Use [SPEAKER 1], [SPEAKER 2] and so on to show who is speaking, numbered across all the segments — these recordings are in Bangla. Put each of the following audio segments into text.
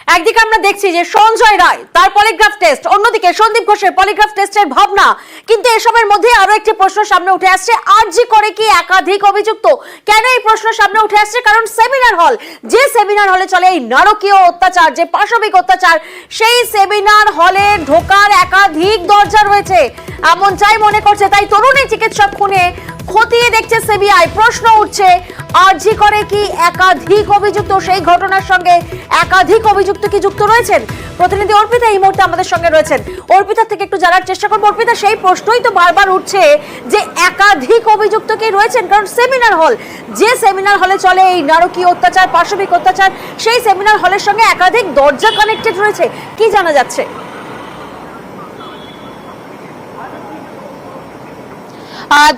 [SPEAKER 1] একদিকে আমরা দেখছি যে সঞ্জয় রায় তার পলিগ্রাফ টেস্ট, অন্যদিকে সন্দীপ ঘোষের পলিগ্রাফ টেস্টের ভাবনা, কিন্তু এসবের মধ্যে আরো একটি প্রশ্ন সামনে উঠে আসছে, আরজি করে কি একাধিক অভিযুক্ত? কেন এই প্রশ্ন সামনে উঠে আসছে? কারণ সেমিনার হল, যে সেমিনার হলে চলে এই নারকীয় অত্যাচার, যে পাশবিক অত্যাচার, সেই সেমিনার হলে ঢোকার একাধিক দরজা রয়েছে এমনটাই মনে করছে। তাই তরুণী চিকিৎসক খুনে খতিয়ে দেখছে সিবিআই। প্রশ্ন উঠছে, আরজি করে কি একাধিক অভিযুক্ত? সেই ঘটনার সঙ্গে একাধিক অভিযুক্ত কি যুক্ত রয়েছেন? প্রতিনিধি অর্পিতা এই মুহূর্তে আমাদের সঙ্গে রয়েছেন। অর্পিতার থেকে একটু জানার চেষ্টা করবো। অর্পিতা, সেই প্রশ্নই তো বারবার উঠছে যে একাধিক অভিযুক্ত কি রয়েছেন? কারণ সেমিনার হল, যে সেমিনার হলে চলে এই নারকীয় অত্যাচার, পাশবিক অত্যাচার, সেই সেমিনার হলের সঙ্গে একাধিক দরজা কানেক্টেড রয়েছে। কি জানা যাচ্ছে?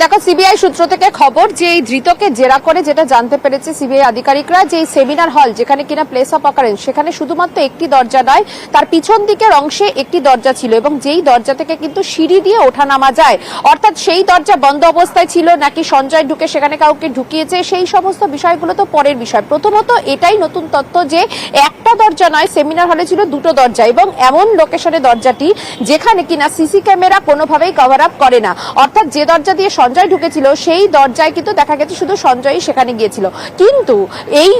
[SPEAKER 2] দেখো, সিবিআই সূত্র থেকে খবর যে এই ধৃতকে জেরা করে যেটা জানতে পেরেছে সিবিআই আধিকারিকরা, যে সেমিনার হল যেখানে কিনা প্লেস অফ অকারেন্স, সেখানে শুধুমাত্র একটি দরজা নয়, তার পিছন দিকের অংশে একটি দরজা ছিল এবং যেই দরজা থেকে কিন্তু সিঁড়ি দিয়ে ওঠা নামা যায়, অর্থাৎ সেই দরজা বন্ধ অবস্থায় ছিল নাকি সঞ্জয় ঢুকে সেখানে কাউকে ঢুকিয়েছে, সেই সমস্ত বিষয়গুলো তো পরের বিষয়। প্রথমত এটাই নতুন তথ্য যে একটা দরজা নয়, সেমিনার হলে ছিল দুটো দরজা এবং এমন লোকেশনে দরজাটি যেখানে কিনা সিসি ক্যামেরা কোনোভাবেই কভার আপ করে না। অর্থাৎ যে দরজা দিয়ে সঞ্জয় ঢুকেছিল সেই দরজায় কিন্তু দেখা গেছে শুধু সঞ্জয়ই সেখানে গিয়েছিল, কিন্তু এই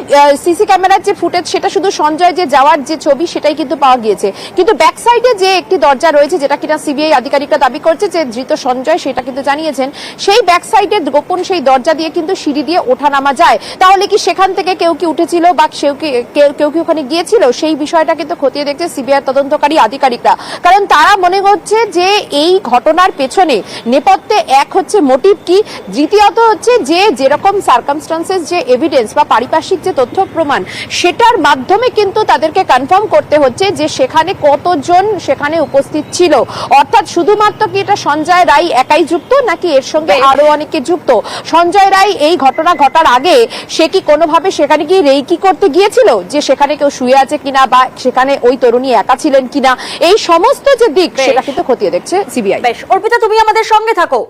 [SPEAKER 2] সিসি ক্যামেরার যে ফুটেজ সেটা শুধু সঞ্জয় যে যাওয়ার যে ছবি সেটাই কিন্তু পাওয়া গিয়েছে। কিন্তু ব্যাক সাইডে যে একটি দরজা রয়েছে যেটা কিনা সিবিআই আধিকারিকরা দাবি করছে যে ধৃত সঞ্জয় সেটা কিন্তু জানিয়েছেন, সেই ব্যাক সাইডে গোপন সেই দরজা দিয়ে কিন্তু সিঁড়ি দিয়ে ওঠা নামা যায়। তাহলে কি সেখান থেকে কেউ কি উঠেছিল বা কেউ কি ওখানে গিয়েছিল, সেই বিষয়টা কিন্তু খতিয়ে দেখছে সিবিআই তদন্তকারী আধিকারিকরা। কারণ তারা মনে করছে যে এই ঘটনার পেছনে নেপথ্যে এক হচ্ছে মোটিভ কি, দ্বিতীয়ত হচ্ছে যে যেরকম সার্কামস্টান্সেস, যে এভিডেন্স বা পারিপার্শ্বিক যে তথ্য প্রমাণ, সেটার মাধ্যমে কিন্তু তাদেরকে কনফার্ম করতে হচ্ছে যে সেখানে কতজন সেখানে উপস্থিত ছিল। অর্থাৎ শুধুমাত্র কি এটা সঞ্জয় রায় একাই যুক্ত নাকি এর সঙ্গে আরো অনেকে যুক্ত? সঞ্জয় রায় এই ঘটনা ঘটার আগে সে কি কোনোভাবে সেখানে গিয়ে রেকি করতে গিয়েছিল, যে সেখানে কেউ শুয়ে আছে কিনা বা সেখানে ওই তরুণী একা ছিলেন কিনা, এই সমস্ত যে দিক সেটা কিন্তু খতিয়ে দেখছে সিবিআই।
[SPEAKER 1] বেশ, অর্পিতা তুমি আমাদের সঙ্গে থাকো।